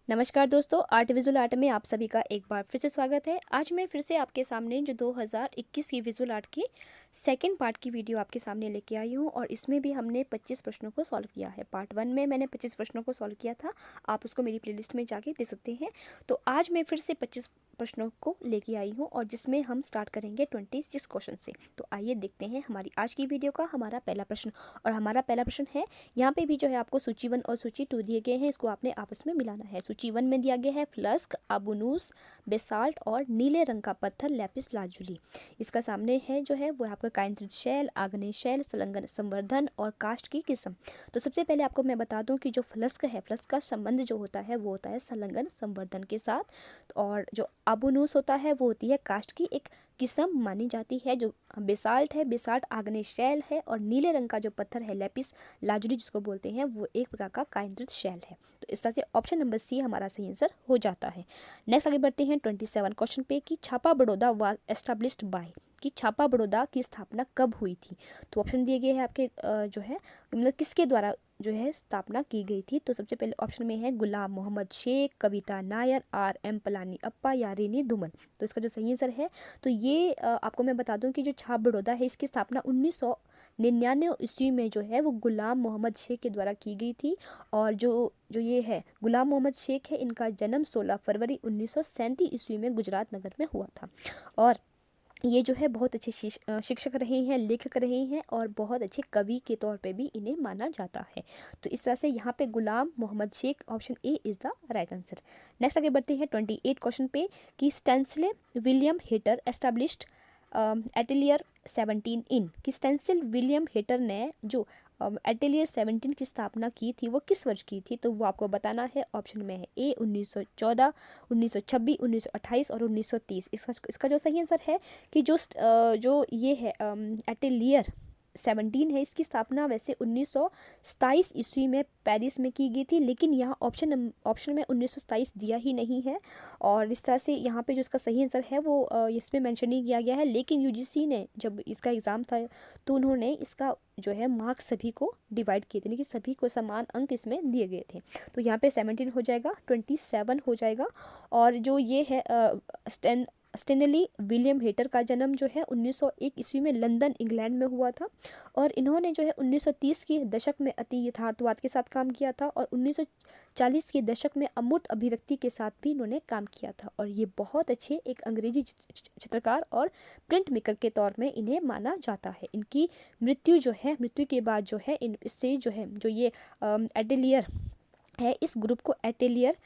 नमस्कार दोस्तों, art visual art में आप सभी का एक बार फिर से स्वागत है। आज मैं फिर से आपके सामने जो 2021 की विजुअल आर्ट की सेकंड पार्ट की वीडियो आपके सामने लेके आई हूँ और इसमें भी हमने 25 प्रश्नों को सॉल्व किया है। पार्ट 1 में मैंने 25 प्रश्नों को सॉल्व किया था, आप उसको मेरी प्लेलिस्ट में जाके देख सकते हैं। तो आज मैं फिर से 25 प्रश्नों को लेके आई हूँ और जिसमें हम स्टार्ट करेंगे 26 क्वेश्चन से। तो आइए देखते हैं हमारी आज की वीडियो का हमारा पहला प्रश्न। और हमारा पहला प्रश्न है, यहाँ पे भी जो है आपको सूची 1 और सूची 2 दिए गए हैं, इसको आपने आपस में मिलाना है। सूची 1 में दिया गया है फ्लस्क, अबुनूस, बेसाल्ट और नीले रंग का पत्थर लैपिस लाजुली। इसका सामने है जो है वो आपका काइंथ्रिट शैल, आग्नेय शैल, संलग्न संवर्धन और काष्ठ की किस्म। तो सबसे पहले आपको मैं बता दूं कि जो फ्लस्क है, फ्लस्क का संबंध जो होता है वो होता है संलग्न संवर्धन के साथ, और जो अबुनूस होता है वो होती है काष्ठ की एक किस्म मानी जाती है। जो बेसाल्ट है, बेसाल्ट आग्नेय शैल है, और नीले रंग का जो पत्थर है लैपिस लाजुली जिसको बोलते हैं वो एक प्रकार का काइंथ्रिट शैल है। तो इस तरह से ऑप्शन नंबर सी हमारा सही आंसर हो जाता है। नेक्स्ट आगे बढ़ते हैं 27 क्वेश्चन पे कि छापा बड़ौदा वाज एस्टैब्लिश्ड बाय, कि छापा बड़ौदा की स्थापना कब हुई थी। तो ऑप्शन दिए गए हैं आपके जो है मतलब किसके द्वारा जो है स्थापना की गई थी। तो सबसे पहले ऑप्शन में है गुलाम मोहम्मद शेख, कविता नायर, RM पलानी अप्पा या रेनी धूमल। तो इसका जो सही आंसर है तो ये आपको मैं बता दूं कि जो छाप बड़ौदा है इसकी स्थापना 1999 ईस्वी में जो है वो गुलाम मोहम्मद शेख के द्वारा की गई थी। और जो जो ये है गुलाम मोहम्मद शेख है, इनका जन्म 16 फरवरी 1937 ईस्वी में गुजरात नगर में हुआ था। और ये जो है बहुत अच्छे शिक्षक रहे हैं, लेखक रहे हैं और बहुत अच्छे कवि के तौर पे भी इन्हें माना जाता है। तो इस तरह से यहाँ पे Ghulam Mohammed Sheikh, option A is the right answer. Next आगे बढ़ते हैं 28 क्वेश्चन पे कि Stanley William Hayter established Atelier 17 in, कि स्टेंसिल विलियम हेटर ने जो एटेलियर 17 की स्थापना की थी वो किस वर्ष की थी। तो वो आपको बताना है। ऑप्शन में है ए 1914, 1926, 1928 और 1930। इसका जो सही आंसर है कि जो ये है एटेलियर 17 है, इसकी स्थापना वैसे 1927 ईस्वी में पेरिस में की गई थी, लेकिन यहाँ ऑप्शन में 1927 दिया ही नहीं है। और इस तरह से यहाँ पे जो इसका सही आंसर है वो इसमें मेंशन नहीं किया गया है। लेकिन यूजीसी ने जब इसका एग्ज़ाम था तो उन्होंने इसका जो है मार्क्स सभी को डिवाइड किए थे, यानी कि सभी को समान अंक इसमें दिए गए थे। तो यहाँ पे 17 हो जाएगा, 27 हो जाएगा। और जो ये है स्टेनली विलियम हेटर का जन्म जो है 1901 ईस्वी में लंदन इंग्लैंड में हुआ था। और इन्होंने जो है 1930 के दशक में अति यथार्थवाद के साथ काम किया था और 1940 के दशक में अमूर्त अभिव्यक्ति के साथ भी इन्होंने काम किया था। और ये बहुत अच्छे एक अंग्रेजी चित्रकार और प्रिंट मेकर के तौर में इन्हें माना जाता है। इनकी मृत्यु के बाद जो है इससे जो है जो ये एटेलियर है, इस ग्रुप को एटेलियर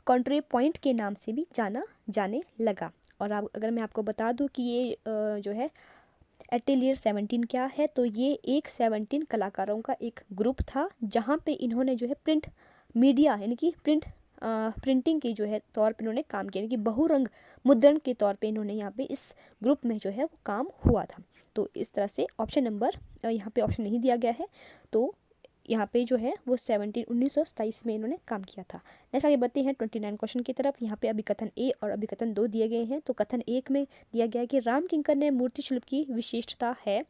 कॉन्ट्रेपॉइंट के नाम से भी जाने लगा। और अब अगर मैं आपको बता दूं कि ये जो है एटेलियर 17 क्या है, तो ये एक 17 कलाकारों का एक ग्रुप था जहाँ पे इन्होंने जो है प्रिंट मीडिया यानी कि प्रिंटिंग की जो है तौर पे इन्होंने काम किया, यानी कि बहुरंग मुद्रण के तौर पे इन्होंने यहाँ पे इस ग्रुप में जो है वो काम हुआ था। तो इस तरह से ऑप्शन नंबर यहाँ पे ऑप्शन नहीं दिया गया है, तो यहाँ पे जो है वो 1927 में इन्होंने काम किया था। नेक्स्ट आगे बढ़ते हैं 29 क्वेश्चन की तरफ। यहाँ पे अभिकथन ए और अभिकथन 2 दिए गए हैं। तो कथन 1 में दिया गया है कि राम किंकर ने मूर्ति शिल्प की विशिष्टता है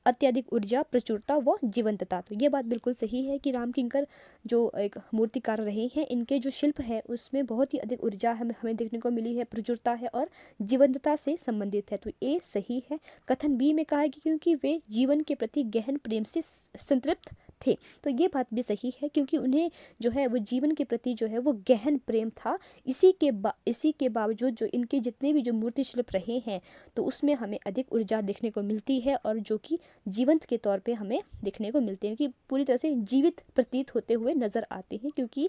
अत्यधिक ऊर्जा, प्रचुरता व जीवंतता। तो ये बात बिल्कुल सही है कि राम किंकर जो एक मूर्तिकार रहे हैं, इनके जो शिल्प है उसमें बहुत ही अधिक ऊर्जा हमें देखने को मिली है, प्रचुरता है और जीवंतता से संबंधित है। तो ये सही है। कथन बी में कहा है कि क्योंकि वे जीवन के प्रति गहन प्रेम से संतृप्त थे। तो ये बात भी सही है, क्योंकि उन्हें जो है वो जीवन के प्रति जो है वो गहन प्रेम था। इसी के बावजूद जो इनके जितने भी जो मूर्ति शिल्प रहे हैं तो उसमें हमें अधिक ऊर्जा देखने को मिलती है और जो कि जीवंत के तौर पे हमें देखने को मिलते हैं, कि पूरी तरह से जीवित प्रतीत होते हुए नजर आते हैं, क्योंकि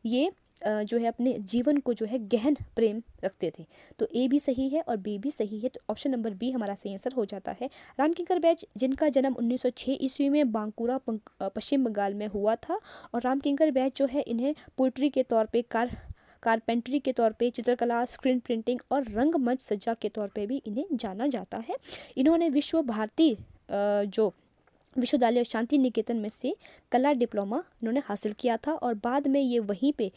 ये जो है अपने जीवन को जो है गहन प्रेम रखते थे। तो ए भी सही है और बी भी सही है। तो ऑप्शन नंबर बी हमारा सही आंसर हो जाता है। राम किंकर बैच जिनका जन्म 1906 ईस्वी में बांकुरा पश्चिम बंगाल में हुआ था। और राम किंकर बैच जो है इन्हें पोइट्री के तौर पे कारपेंट्री के तौर पे, चित्रकला, स्क्रीन प्रिंटिंग और रंगमंच सज्जा के तौर पे भी इन्हें जाना जाता है। इन्होंने विश्व भारती जो विश्वविद्यालय शांति निकेतन में से कला डिप्लोमा उन्होंने हासिल किया था और बाद में ये वहीं पे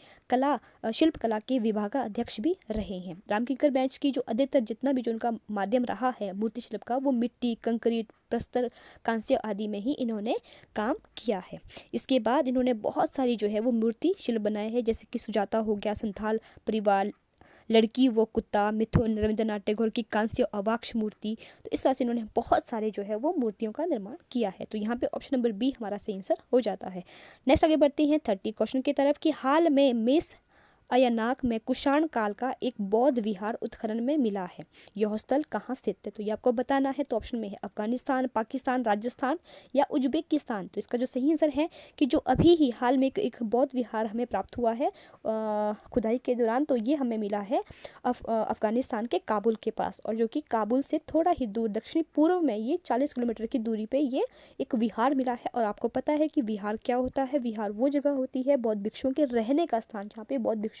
शिल्प कला के विभागाध्यक्ष भी रहे हैं। रामकिंकर बैच की जो अधिकतर जितना भी जो उनका माध्यम रहा है मूर्ति शिल्प का, वो मिट्टी, कंक्रीट, प्रस्तर, कांस्य आदि में ही इन्होंने काम किया है। इसके बाद इन्होंने बहुत सारी जो है वो मूर्ति शिल्प बनाए हैं, जैसे कि सुजाता हो गया, संथाल परिवार, लड़की वो कुत्ता, मिथुन, रविंद्रनाथ टैगोर की कांस्य अवाक्ष मूर्ति। तो इस तरह से इन्होंने बहुत सारे जो है वो मूर्तियों का निर्माण किया है। तो यहाँ पे ऑप्शन नंबर बी हमारा सही आंसर हो जाता है। नेक्स्ट आगे बढ़ते हैं 30 क्वेश्चन की तरफ कि हाल में मेष अयनाक में कुषाण काल का एक बौद्ध विहार उत्खनन में मिला है। यह स्थल कहाँ स्थित है? तो ये आपको बताना है। तो ऑप्शन में है अफगानिस्तान, पाकिस्तान, राजस्थान या उज्बेकिस्तान। तो इसका जो सही आंसर है कि जो अभी ही हाल में एक बौद्ध विहार हमें प्राप्त हुआ है खुदाई के दौरान, तो ये हमें मिला है अफगानिस्तान के काबुल के पास, और जो कि काबुल से थोड़ा ही दूर दक्षिणी पूर्व में ये 40 किलोमीटर की दूरी पे ये एक विहार मिला है। और आपको पता है कि विहार क्या होता है? विहार वो जगह होती है बौद्ध भिक्षुओं के रहने का स्थान, जहाँ पे बौद्ध भिक्षु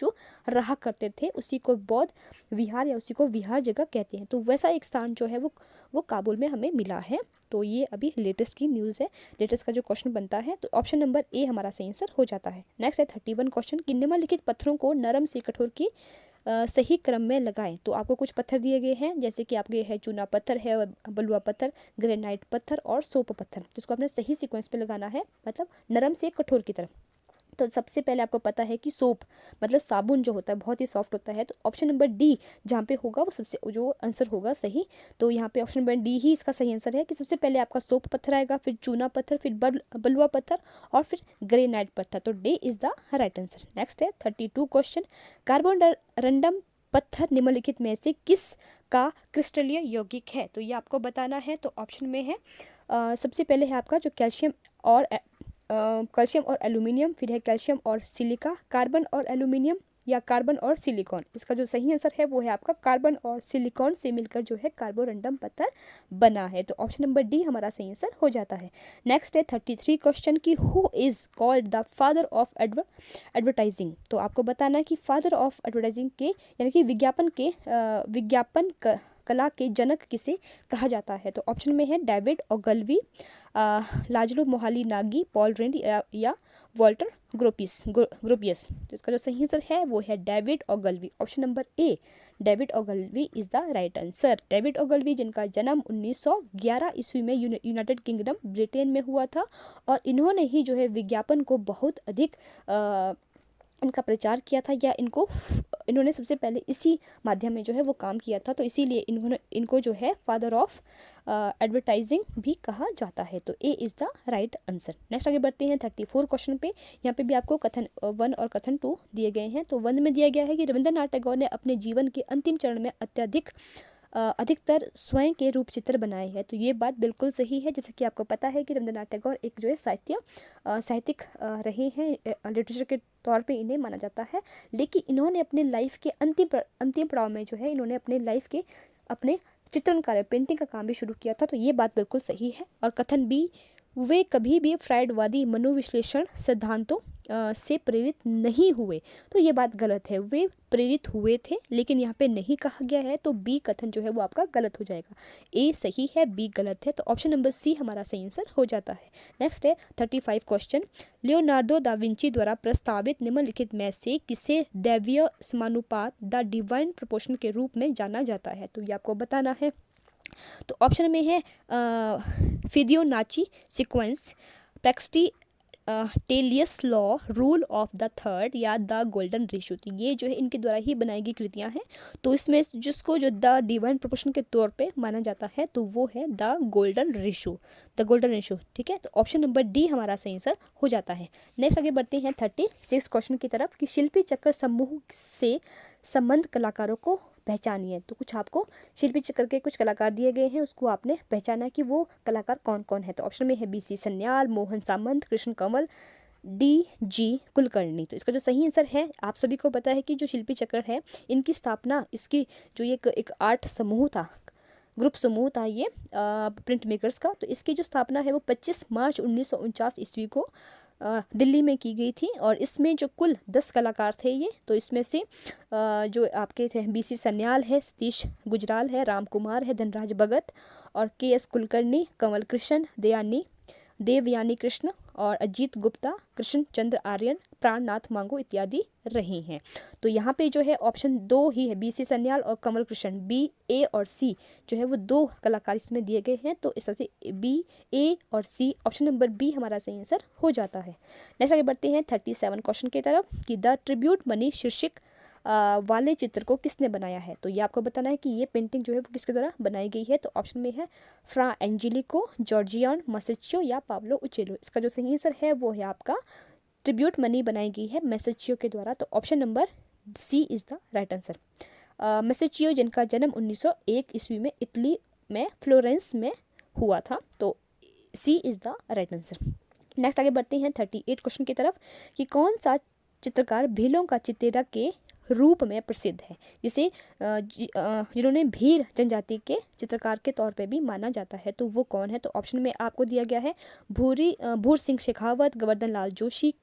रहा करते थे, उसी को बौद्ध विहार या उसी को विहार जगह कहते हैं। तो वैसा एक स्थान जो है वो काबुल में हमें मिला है। तो ये अभी लेटेस्ट की न्यूज़ है, लेटेस्ट का जो क्वेश्चन बनता है। तो ऑप्शन नंबर ए हमारा सही आंसर हो जाता है। नेक्स्ट है 31 क्वेश्चन कि निम्नलिखित पत्थरों को नरम से कठोर की सही क्रम में लगाएं। तो आपको कुछ पत्थर दिए गए हैं, जैसे कि आपके है चूना पत्थर है, बलुआ पत्थर, ग्रेनाइट पत्थर और सोप पत्थर। तो इसको आपने सही सीक्वेंस पे लगाना है, मतलब नरम से कठोर की तरफ। तो सबसे पहले आपको पता है कि सोप मतलब साबुन जो होता है बहुत ही सॉफ्ट होता है। तो ऑप्शन नंबर डी जहाँ पे होगा वो सबसे जो आंसर होगा सही। तो यहाँ पे ऑप्शन नंबर डी ही इसका सही आंसर है कि सबसे पहले आपका सोप पत्थर आएगा, फिर चूना पत्थर, फिर बलुआ पत्थर और फिर ग्रेनाइट पत्थर। तो D is the right answer. Next है 32 क्वेश्चन कार्बोरंडम पत्थर निम्नलिखित में से किस का क्रिस्टलीय यौगिक है? तो ये आपको बताना है। तो ऑप्शन में है सबसे पहले है आपका जो कैल्शियम और एल्यूमिनियम, फिर है कैल्शियम और सिलिका, कार्बन और एल्यूमिनियम या कार्बन और सिलिकॉन। इसका जो सही आंसर है वो है आपका कार्बन और सिलिकॉन से मिलकर जो है कार्बोरंडम पत्थर बना है। तो ऑप्शन नंबर डी हमारा सही आंसर हो जाता है। नेक्स्ट है 33 क्वेश्चन की who is called the father of advertising. तो आपको बताना है कि फादर ऑफ एडवर्टाइजिंग के यानी कि विज्ञापन कला के जनक किसे कहा जाता है? तो ऑप्शन में है David Ogilvy, Laszlo Moholy Nagy, Paul Rand या वॉल्टर ग्रोपियस। तो इसका जो सही आंसर है वो है David Ogilvy. Option number A David Ogilvy is the right answer. David Ogilvy जिनका जन्म 1911 ईस्वी में यूनाइटेड किंगडम ब्रिटेन में हुआ था, और इन्होंने ही जो है विज्ञापन को बहुत अधिक इनका प्रचार किया था, या इन्होंने सबसे पहले इसी माध्यम में जो है वो काम किया था। तो इसीलिए इनको जो है फादर ऑफ एडवर्टाइजिंग भी कहा जाता है। तो ए is the right answer. Next आगे बढ़ते हैं 34 क्वेश्चन पे। यहाँ पे भी आपको कथन 1 और कथन 2 दिए गए हैं। तो 1 में दिया गया है कि रविंद्रनाथ टैगोर ने अपने जीवन के अंतिम चरण में अधिकतर स्वयं के रूप चित्र बनाए हैं। तो ये बात बिल्कुल सही है। जैसे कि आपको पता है कि रविंद्रनाथ टैगोर एक जो है साहित्यिक रहे हैं, लिटरेचर के तौर पे इन्हें माना जाता है, लेकिन इन्होंने अपने लाइफ के अंतिम पड़ाव में जो है इन्होंने अपने लाइफ के अपने चित्रण कार्य पेंटिंग का काम भी शुरू किया था। तो ये बात बिल्कुल सही है। और कथन बी, वे कभी भी फ्राइडवादी मनोविश्लेषण सिद्धांतों से प्रेरित नहीं हुए। तो ये बात गलत है, वे प्रेरित हुए थे लेकिन यहाँ पे नहीं कहा गया है। तो बी कथन जो है वो आपका गलत हो जाएगा। ए सही है, बी गलत है। तो ऑप्शन नंबर सी हमारा सही आंसर हो जाता है। नेक्स्ट है 35 क्वेश्चन लियोनार्डो दा विंची द्वारा प्रस्तावित निम्नलिखित में से किसे दैवीय समानुपात द डिवाइन प्रोपोर्शन के रूप में जाना जाता है? तो ये आपको बताना है। तो ऑप्शन में है Fibonacci sequence, Praxiteles law, rule of the third या द गोल्डन रेशियो। तो ये जो है इनके द्वारा ही बनाई गई कृतियां हैं। तो इसमें जिसको जो द डिवाइन प्रोपोर्शन के तौर पे माना जाता है तो वो है द गोल्डन रेशियो। ठीक है। तो ऑप्शन नंबर डी हमारा सही आंसर हो जाता है। नेक्स्ट आगे बढ़ते हैं 36 क्वेश्चन की तरफ कि शिल्पी चक्र समूह से संबंध कलाकारों को पहचानिए। तो कुछ आपको शिल्पी चक्र के कुछ कलाकार दिए गए हैं, उसको आपने पहचाना कि वो कलाकार कौन कौन है। तो ऑप्शन में है बीसी सन्याल, मोहन सामंत, कृष्ण कंवल, डी.जी. कुलकर्णी। तो इसका जो सही आंसर है, आप सभी को पता है कि जो शिल्पी चक्र है इनकी स्थापना, इसकी जो एक आर्ट समूह था, ग्रुप समूह था ये प्रिंट मेकर्स का, तो इसकी जो स्थापना है वो 25 मार्च 1949 ईस्वी को दिल्ली में की गई थी। और इसमें जो कुल 10 कलाकार थे ये, तो इसमें से जो आपके थे बीसी सन्याल है, सतीश गुजराल है, राम कुमार है, धनराज भगत और के.एस. कुलकर्णी, कंवल कृष्ण, दयानी देवयानी कृष्ण और अजीत गुप्ता, कृष्ण चंद्र आर्यन, प्राणनाथ मांगो इत्यादि रहे हैं। तो यहाँ पे जो है ऑप्शन 2 ही है, बीसी सन्याल और कमल कृष्ण, बी, ए और सी जो है वो 2 कलाकार इसमें दिए गए हैं। तो इस तरह से बी, ए और सी, ऑप्शन नंबर बी हमारा सही आंसर हो जाता है। नेक्स्ट आगे बढ़ते हैं 37 क्वेश्चन की तरफ कि द ट्रिब्यूट मनी शीर्षक वाले चित्र को किसने बनाया है। तो ये आपको बताना है कि ये पेंटिंग जो है वो किसके द्वारा बनाई गई है। तो ऑप्शन में है फ्रा एंजेलिको, जॉर्जियन मसेचियो या पाब्लो उचेलो। इसका जो सही आंसर है वो है आपका ट्रिब्यूट मनी बनाई गई है मैसेचियो के द्वारा। तो option number C is the right answer. Masaccio जिनका जन्म 1901 ईस्वी में इटली में फ्लोरेंस में हुआ था। तो C is the right answer. Next आगे बढ़ते हैं 38 क्वेश्चन की तरफ कि कौन सा चित्रकार भीलों का चितेरा के रूप में प्रसिद्ध है, जिसे जिन्होंने भील जनजाति के चित्रकार के तौर पे भी माना जाता है। तो वो कौन है। तो ऑप्शन में आपको दिया गया है भूर सिंह शेखावत, गोवर्धन लाल जोशी,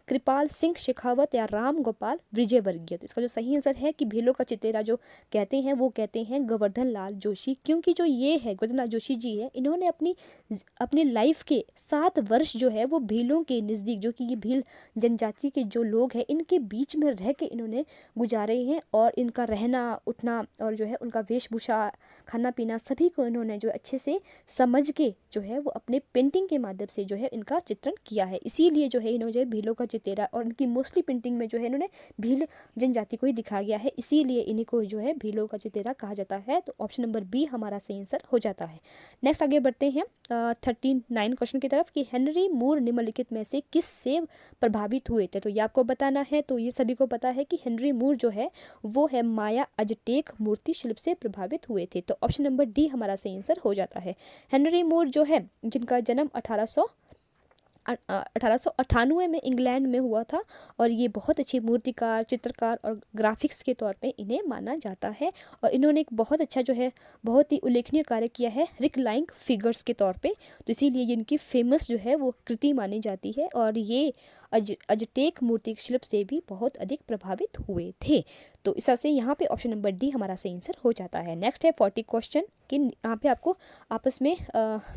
कृपाल सिंह शेखावत या राम गोपाल विजयवर्गीय। तो इसका जो सही आंसर है कि भीलों का चितेरा जो कहते हैं वो कहते हैं गोवर्धन लाल जोशी, क्योंकि जो ये है गोवर्धन लाल जोशी जी है, इन्होंने अपनी लाइफ के 7 वर्ष जो है वो भीलों के नज़दीक, जो कि ये भील जनजाति के जो लोग हैं इनके बीच में रह के इन्होंने गुजारे हैं। और इनका रहना उठना और जो है उनका वेशभूषा, खाना पीना सभी को इन्होंने जो अच्छे से समझ के जो है वो अपने पेंटिंग के माध्यम से जो है इनका चित्रण किया है। इसीलिए जो है इन्होंने जो है भीलों का चितेरा, और इनकी मोस्टली पेंटिंग में जो है इन्होंने भील जनजाति को ही दिखाया गया है, इसीलिए इन्हीं को जो है भीलों का चितेरा कहा जाता है। तो ऑप्शन नंबर बी हमारा सही आंसर हो जाता है। नेक्स्ट आगे बढ़ते हैं 39 क्वेश्चन की तरफ कि हेनरी मूर निम्नलिखित में से किस से प्रभावित हुए थे। तो ये आपको बताना है। तो ये सभी को पता है कि हेनरी मूर जो है वो है माया अजटेक मूर्ति शिल्प से प्रभावित हुए थे। तो ऑप्शन नंबर डी हमारा सही आंसर हो जाता है। हेनरी मूर जो है जिनका जन्म 1898 में इंग्लैंड में हुआ था, और ये बहुत अच्छे मूर्तिकार, चित्रकार और ग्राफिक्स के तौर पे इन्हें माना जाता है। और इन्होंने एक बहुत अच्छा जो है बहुत ही उल्लेखनीय कार्य किया है रिक्लाइंग फिगर्स के तौर पे। तो इसीलिए इनकी फेमस जो है वो कृति मानी जाती है, और ये अजटेक मूर्ति शिल्प से भी बहुत अधिक प्रभावित हुए थे। तो इस तरह से यहाँ पे ऑप्शन नंबर डी हमारा सही आंसर हो जाता है। नेक्स्ट है 40 क्वेश्चन कि यहाँ पे आपको आपस में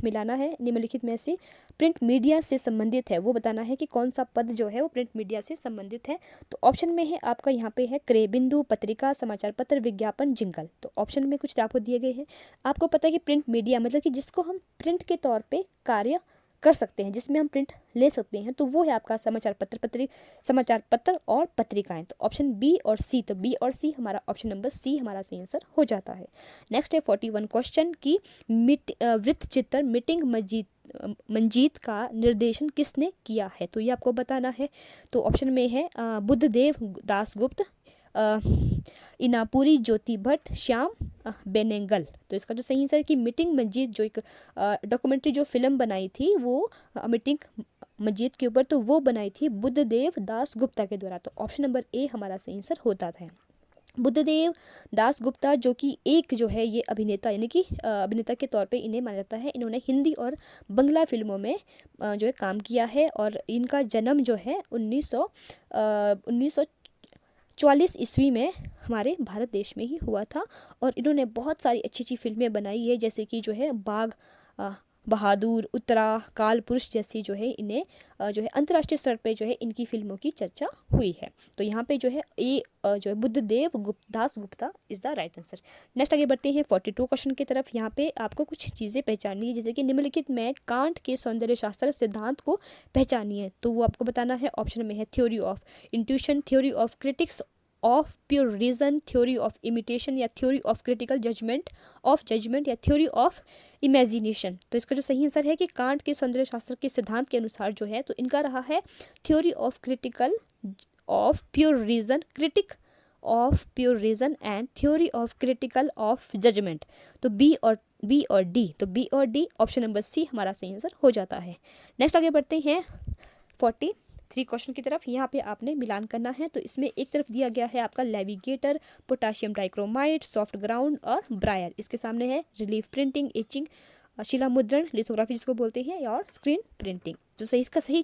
मिलाना है निम्नलिखित में से प्रिंट मीडिया से संबंधित है, वो बताना है कि कौन सा पद जो है वो प्रिंट मीडिया से संबंधित है। तो ऑप्शन में है आपका यहाँ पे है क्रय बिंदु, पत्रिका, समाचार पत्र, विज्ञापन, जिंगल। तो ऑप्शन में कुछ आपको दिए गए हैं। आपको पता है कि प्रिंट मीडिया मतलब कि जिसको हम प्रिंट के तौर पे कार्य कर सकते हैं, जिसमें हम प्रिंट ले सकते हैं, तो वो है आपका समाचार पत्र और पत्रिकाएं। तो ऑप्शन बी और सी, तो बी और सी हमारा ऑप्शन नंबर सी हमारा सही आंसर हो जाता है। नेक्स्ट है 41 क्वेश्चन की वृत्त चित्र मीटिंग मंजीत का निर्देशन किसने किया है। तो ये आपको बताना है। तो ऑप्शन में है बुद्धदेव दासगुप्त, इनापुरी ज्योति भट्ट, श्याम बेनेगल। तो इसका जो सही आंसर है कि मीटिंग मंजीत जो एक डॉक्यूमेंट्री जो फिल्म बनाई थी वो मीटिंग मंजीत के ऊपर, तो वो बनाई थी बुद्धदेव दास गुप्ता के द्वारा। तो ऑप्शन नंबर ए हमारा सही आंसर होता है। बुद्धदेव दास गुप्ता जो कि एक जो है ये अभिनेता, यानी कि अभिनेता के तौर पे इन्हें माना जाता है। इन्होंने हिंदी और बंगला फिल्मों में जो है काम किया है, और इनका जन्म जो है 1944 ईस्वी में हमारे भारत देश में ही हुआ था। और इन्होंने बहुत सारी अच्छी अच्छी फिल्में बनाई है, जैसे कि जो है बाघ बहादुर, उत्तरा, काल पुरुष जैसी जो है इन्हें जो है अंतर्राष्ट्रीय स्तर पे जो है इनकी फिल्मों की चर्चा हुई है। तो यहाँ पे जो है ए जो है Buddhadeb Das Gupta is the right answer. Next आगे बढ़ते हैं 42 क्वेश्चन की तरफ। यहाँ पे आपको कुछ चीज़ें पहचाननी है, जैसे कि निम्नलिखित में कांट के सौंदर्य शास्त्र सिद्धांत को पहचानिए। तो वो आपको बताना है। ऑप्शन में है theory of intuition, theory of critics of pure reason, theory of imitation या थ्योरी ऑफ क्रिटिकल जजमेंट या थ्योरी ऑफ इमेजिनेशन। तो इसका जो सही आंसर है कि कांट के सौंदर्य शास्त्र के सिद्धांत के अनुसार जो है तो इनका रहा है theory of critical of pure reason, critique of pure reason and theory of critical of judgement. तो बी और डी, तो बी और डी ऑप्शन नंबर सी हमारा सही आंसर हो जाता है। नेक्स्ट आगे बढ़ते हैं 43 क्वेश्चन की तरफ। यहाँ पे आपने मिलान करना है। तो इसमें एक तरफ दिया गया है आपका नेविगेटर, पोटाशियम डाइक्रोमाइड, सॉफ्ट ग्राउंड और ब्रायर। इसके सामने है रिलीफ प्रिंटिंग, एचिंग, शिला मुद्रण, लिथोग्राफी जिसको बोलते हैं, और स्क्रीन प्रिंटिंग। जो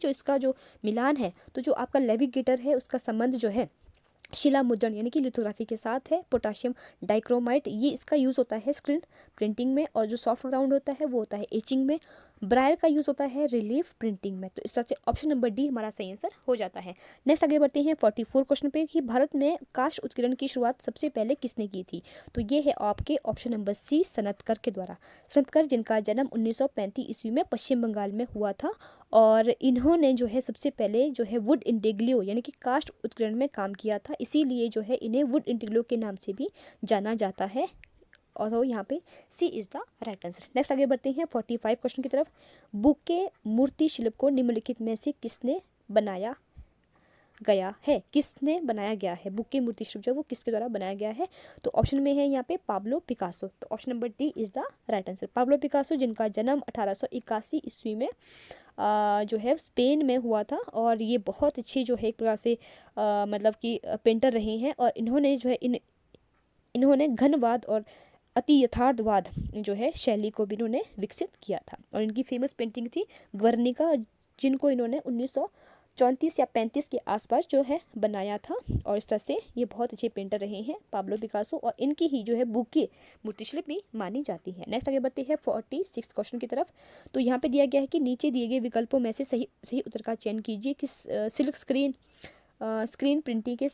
इसका जो मिलान है, तो जो आपका नेविगेटर है उसका संबंध जो है शिला मुद्रण यानी कि लिथोग्राफी के साथ है। पोटाशियम डाइक्रोमाइड ये इसका यूज़ होता है स्क्रीन प्रिंटिंग में, और जो सॉफ्ट ग्राउंड होता है वो होता है एचिंग में। ब्रायर का यूज़ होता है रिलीफ प्रिंटिंग में। तो इस तरह से ऑप्शन नंबर डी हमारा सही आंसर हो जाता है। नेक्स्ट आगे बढ़ते हैं 44 क्वेश्चन पे कि भारत में काष्ठ उत्कीर्ण की शुरुआत सबसे पहले किसने की थी। तो ये है आपके ऑप्शन नंबर सी, सनतकर के द्वारा। सनतकर जिनका जन्म 1935 ईस्वी में पश्चिम बंगाल में हुआ था और इन्होंने जो है सबसे पहले जो है वुड इंटेग्लियो यानी कि काष्ठ उत्कीर्ण में काम किया था, इसीलिए जो है इन्हें वुड इंटेग्लियो के नाम से भी जाना जाता है और वो यहाँ पे C is the right answer. Next आगे बढ़ते हैं 45 क्वेश्चन की तरफ। बुके मूर्ति शिल्प को निम्नलिखित में से किसने बनाया गया है, किसने बनाया गया है। बुके मूर्ति शिल्प जो वो किसके द्वारा बनाया गया है। तो ऑप्शन में है यहाँ पे पाब्लो पिकासो। तो option number D is the right answer. Pablo Picasso जिनका जन्म 1881 ईस्वी में जो है स्पेन में हुआ था और ये बहुत अच्छी जो है एक प्रकार से मतलब कि पेंटर रहे हैं और इन्होंने जो है इन्होंने घनवाद और अति यथार्थवाद जो है शैली को भी इन्होंने विकसित किया था और इनकी फेमस पेंटिंग थी ग्वरनिका, जिनको इन्होंने 1934 या 35 के आसपास जो है बनाया था और इस तरह से ये बहुत अच्छे पेंटर रहे हैं पाब्लो पिकासो और इनकी ही जो है बुके मूर्तिशिल्प भी मानी जाती है। नेक्स्ट आगे बढ़ते हैं 46 क्वेश्चन की तरफ। तो यहाँ पे दिया गया है कि नीचे दिए गए विकल्पों में से सही उत्तर का चयन कीजिए कि सिल्क स्क्रीन प्रिंटिंग के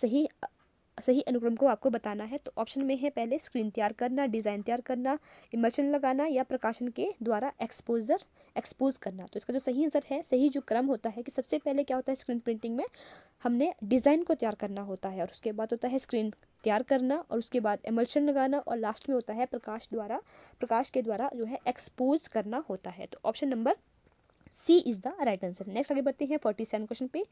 सही अनुक्रम को आपको बताना है। तो ऑप्शन में है पहले स्क्रीन तैयार करना, डिज़ाइन तैयार करना, इमर्शन लगाना या प्रकाशन के द्वारा एक्सपोज करना। तो इसका जो सही आंसर है, सही जो क्रम होता है कि सबसे पहले क्या होता है स्क्रीन प्रिंटिंग में हमने डिज़ाइन को तैयार करना होता है और उसके बाद होता है स्क्रीन तैयार करना और उसके बाद इमर्शन लगाना और लास्ट में होता है प्रकाश के द्वारा जो है एक्सपोज करना होता है। तो option number C is the right answer. Next आगे बढ़ते हैं 47 क्वेश्चन पे।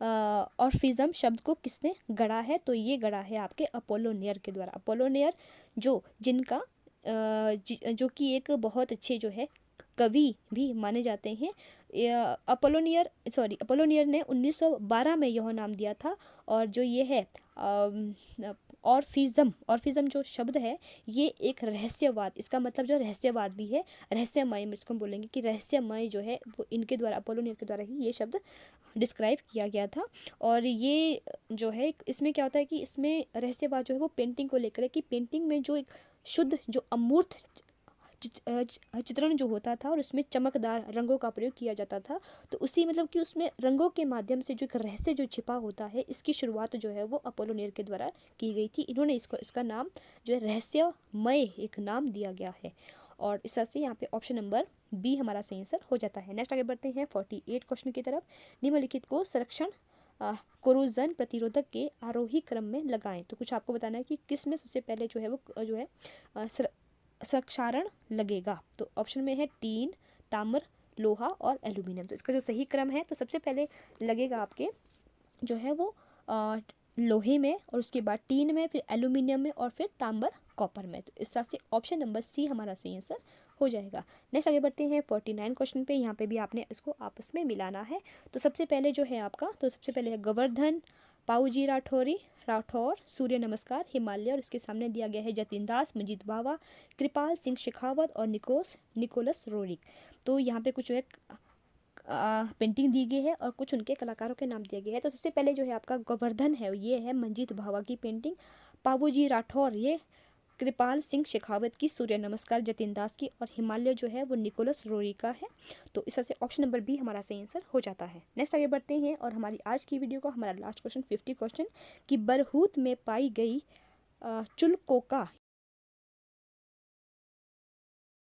ऑर्फिज्म शब्द को किसने गढ़ा है। तो ये गढ़ा है आपके अपोलोनियर के द्वारा। अपोलोनियर जिनका जो कि एक बहुत अच्छे जो है कवि भी माने जाते हैं। अपोलोनियर ने 1912 में यह नाम दिया था और जो ये है ऑर्फिज्म जो शब्द है ये एक रहस्यवाद, इसका मतलब जो रहस्यवाद भी है, रहस्यमय इसको हम बोलेंगे कि रहस्यमय जो है वो इनके द्वारा अपोलोनियर के द्वारा ही ये शब्द डिस्क्राइब किया गया था। और ये जो है इसमें क्या होता है कि इसमें रहस्यवाद जो है वो पेंटिंग को लेकर है कि पेंटिंग में जो एक शुद्ध जो अमूर्त चित्रण जो होता था और उसमें चमकदार रंगों का प्रयोग किया जाता था। तो उसी मतलब कि उसमें रंगों के माध्यम से जो एक रहस्य जो छिपा होता है इसकी शुरुआत जो है वो अपोलोनियर के द्वारा की गई थी। इन्होंने इसका नाम जो है रहस्यमय एक नाम दिया गया है और इस तरह से यहाँ पे ऑप्शन नंबर बी हमारा सही आंसर हो जाता है। नेक्स्ट आगे बढ़ते हैं 48 क्वेश्चन की तरफ। निम्नलिखित को संरक्षण कोरोजन प्रतिरोधक के आरोही क्रम में लगाएं। तो कुछ आपको बताना है कि किस में सबसे पहले जो है वो जो है संक्षारण लगेगा। तो ऑप्शन में है टीन, ताम्र, लोहा और एल्यूमिनियम। तो इसका जो सही क्रम है तो सबसे पहले लगेगा आपके जो है वो लोहे में और उसके बाद टीन में, फिर एल्यूमिनियम में और फिर तांबर कॉपर में। तो इस तरह से ऑप्शन नंबर सी हमारा सही आंसर हो जाएगा। नेक्स्ट आगे बढ़ते हैं 49 क्वेश्चन पे। यहाँ पे भी आपने इसको आपस में मिलाना है। तो सबसे पहले जो है आपका तो सबसे पहले है गोवर्धन, पाऊजी राठौर, सूर्य नमस्कार, हिमालय और इसके सामने दिया गया है जतिन दास, मंजीत बावा, कृपाल सिंह शेखावत और निकोलस रोरिक। तो यहाँ पे कुछ जो है पेंटिंग दी गई है और कुछ उनके कलाकारों के नाम दिए गए हैं। तो सबसे पहले जो है आपका गोवर्धन है ये है मंजीत भावा की पेंटिंग, पावूजी राठौर ये कृपाल सिंह शेखावत की, सूर्य नमस्कार जतिन दास की और हिमालय जो है वो निकोलस रोरी का है। तो इस तरह से ऑप्शन नंबर बी हमारा सही आंसर हो जाता है। नेक्स्ट आगे बढ़ते हैं और हमारी आज की वीडियो का हमारा लास्ट क्वेश्चन 50 क्वेश्चन कि बरहूत में पाई गई चुलकोका